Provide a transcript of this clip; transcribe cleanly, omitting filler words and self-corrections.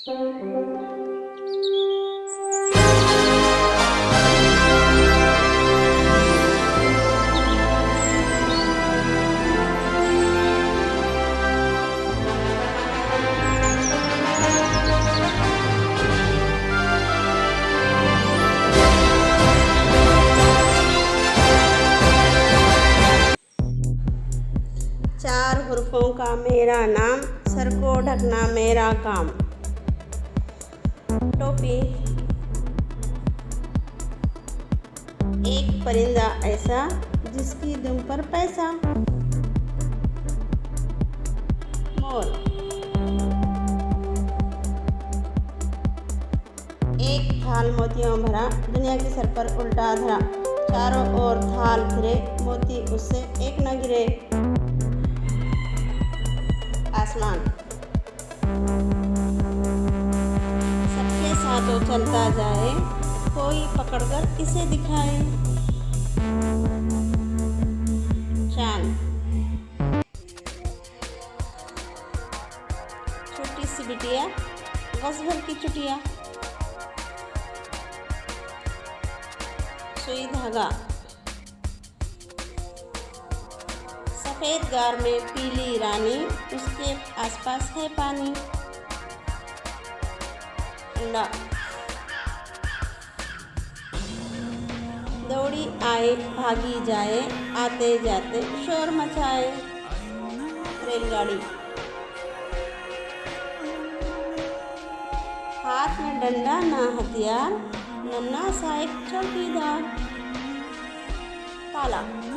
चार हुर्फों का मेरा नाम, सर को ढकना मेरा काम। टोपी। एक परिंदा ऐसा जिसकी दुम पर पैसा। मोर। एक थाल मोतियों भरा, दुनिया के सर पर उल्टा धरा। चारों ओर थाल फिरे, मोती उससे एक न गिरे। आसमान। सबके साथों चलता जाए, कोई पकड़कर इसे दिखाए। चांद। छोटी सी बिटिया, बस भर की चुटिया। सुई धागा। सफेद गार में पीली रानी, उसके आसपास है पानी। अंडा। दौड़ी आए भागी जाए, आते जाते शोर मचाए। रेलगाड़ी। हाथ में डंडा ना हथियार, नन्हा सा एक चौकीदार। ताला।